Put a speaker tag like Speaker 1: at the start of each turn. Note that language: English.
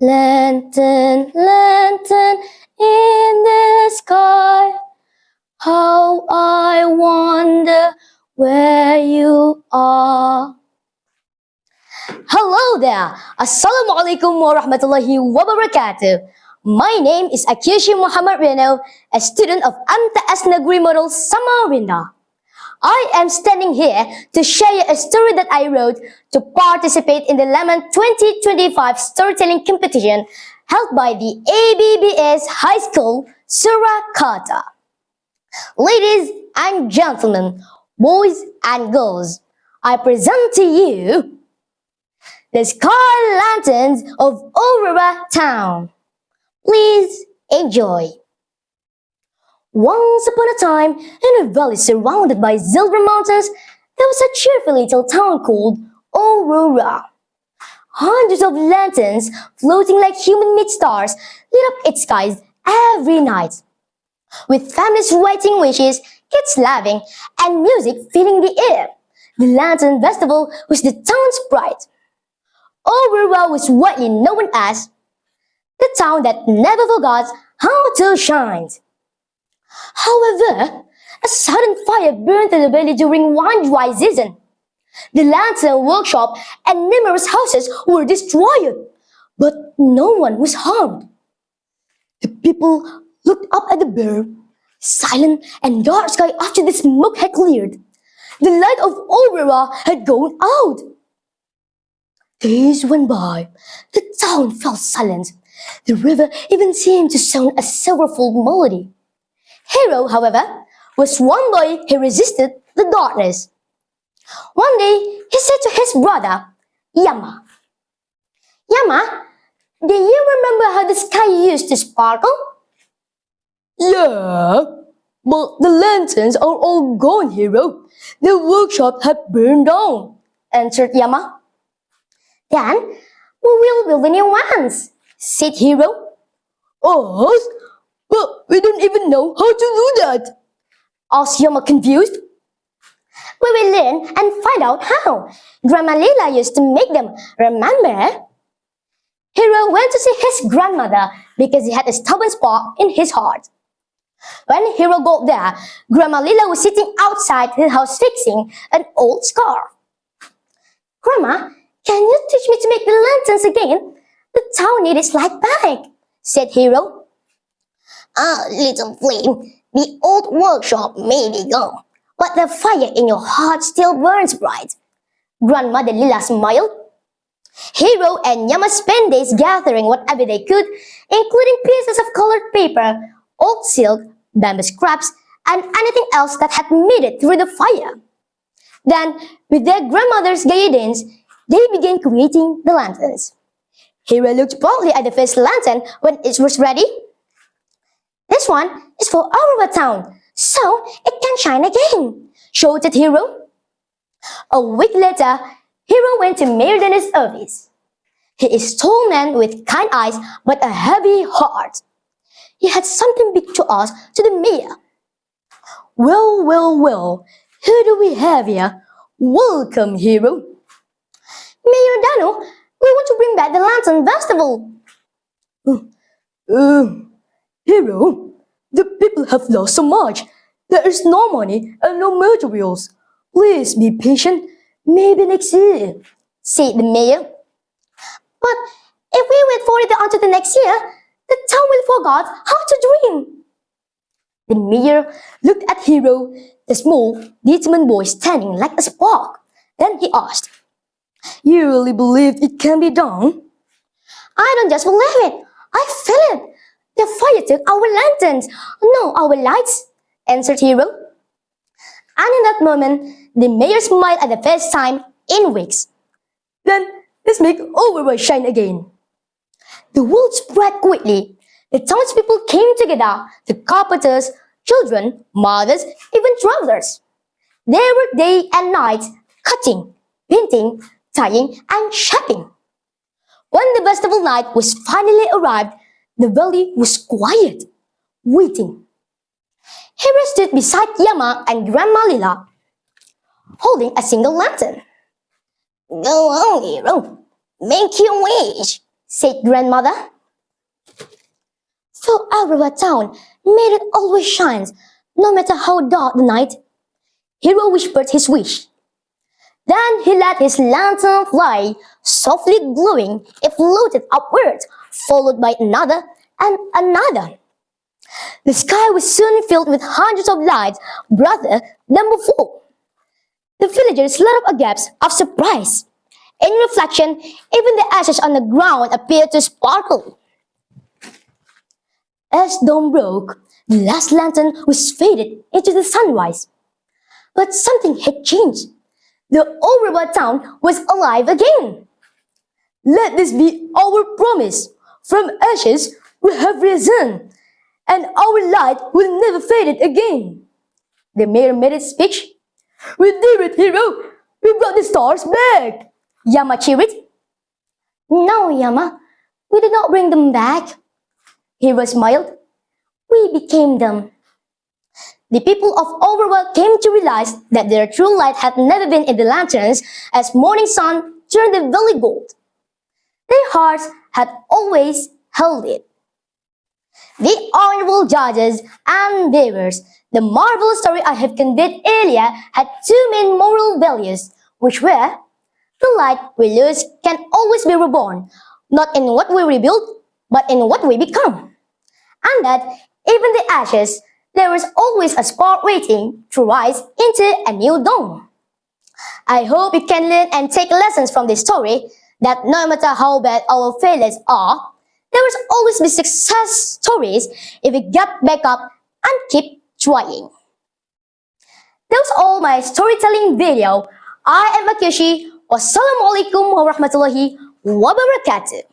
Speaker 1: Lantern, lantern in the sky, how I wonder where you are. Hello there. Assalamualaikum warahmatullahi wabarakatuh. My name is Akiyoshi Riano, a student of ABBS Negeri Model Samarinda. I am standing here to share a story that I wrote to participate in the Lemon 2025 storytelling competition held by the ABBS High School, Surakarta. Ladies and gentlemen, boys and girls, I present to you the sky lanterns of Aurora town. Please enjoy. Once upon a time, in a valley surrounded by silver mountains, there was a cheerful little town called Aurora. Hundreds of lanterns, floating like human meat stars, lit up its skies every night. With families writing wishes, kids laughing, and music filling the air, the Lantern Festival was the town's pride. Aurora was widely known as the town that never forgot how to shine. However, a sudden fire burned through the valley during one dry season. The lantern workshop and numerous houses were destroyed, but no one was harmed. The people looked up at the bare, silent and dark sky after the smoke had cleared. The light of Aurora had gone out. Days went by. The town fell silent. The river even seemed to sound a sorrowful melody. Hero, however, was one boy who resisted the darkness. One day, he said to his brother, Yama, Yama, do you remember how the sky used to sparkle?
Speaker 2: Yeah, but the lanterns are all gone, Hero. The workshop had burned down,
Speaker 1: answered Yama. Then, we will build the new ones, said Hero.
Speaker 2: Us? But we don't even know how to do that,
Speaker 1: asked Yama confused. We will learn and find out how. Grandma Lila used to make them, remember? Hero went to see his grandmother because he had a stubborn spot in his heart. When Hero got there, Grandma Lila was sitting outside her house fixing an old scarf. Grandma, can you teach me to make the lanterns again? The town needs light back, said Hero.
Speaker 3: Ah, little flame, the old workshop may be gone, but the fire in your heart still burns bright.
Speaker 1: Grandmother Lila smiled. Hero and Yama spent days gathering whatever they could, including pieces of colored paper, old silk, bamboo scraps, and anything else that had made it through the fire. Then, with their grandmother's guidance, they began creating the lanterns. Hero looked proudly at the first lantern when it was ready. This one is for Aurora town, so it can shine again, shouted Hero. A week later, Hero went to Mayor Dennis' office. He is a tall man with kind eyes but a heavy heart. He had something big to ask to the mayor.
Speaker 2: Well, who do we have here? Welcome, Hero.
Speaker 1: Mayor Dano, we want to bring back the Lantern Festival.
Speaker 2: Hero, the people have lost so much. There is no money and no materials. Please be patient. Maybe next year,
Speaker 1: said the mayor. But if we wait for it until the next year, the town will forget how to dream. The mayor looked at Hero, the small, determined boy standing like a spark. Then he asked,
Speaker 2: You really believe it can be done?
Speaker 1: I don't just believe it. I feel it. The fire took our lanterns, no our lights, answered Hero. And in that moment, the mayor smiled at the first time in weeks.
Speaker 2: Then let's make Aurora shine again.
Speaker 1: The word spread quickly. The townspeople came together, the carpenters, children, mothers, even travelers. They worked day and night, cutting, painting, tying, and shaping. When the festival night was finally arrived, the valley was quiet, waiting. Hero stood beside Yama and Grandma Lila, holding a single lantern.
Speaker 3: Go on, Hero. Make your wish,
Speaker 1: said grandmother. So Aurora town made it always shines, no matter how dark the night. Hero whispered his wish. Then he let his lantern fly, softly glowing. It floated upwards, followed by another and another. The sky was soon filled with hundreds of lights, brighter than before. The villagers let up a gasp of surprise. In reflection, even the ashes on the ground appeared to sparkle. As dawn broke, the last lantern was faded into the sunrise. But something had changed. The Aurora town was alive again.
Speaker 2: Let this be our promise. From ashes we have risen, and our light will never fade it again.
Speaker 1: The mayor made his speech.
Speaker 2: We did it, hero! We brought the stars back!
Speaker 1: Yama cheered. No, Yama, we did not bring them back. Hero smiled. We became them. The people of Aurora came to realize that their true light had never been in the lanterns as morning sun turned the valley gold. Their hearts had always held it. The honorable judges and viewers, the marvelous story I have conveyed earlier had two main moral values, which were the light we lose can always be reborn, not in what we rebuild, but in what we become. And that even the ashes, there is always a spark waiting to rise into a new dawn. I hope you can learn and take lessons from this story that no matter how bad our failures are, there will always be success stories if we get back up and keep trying. That's all my storytelling video. I am Akiyoshi. Wassalamualaikum warahmatullahi wabarakatuh.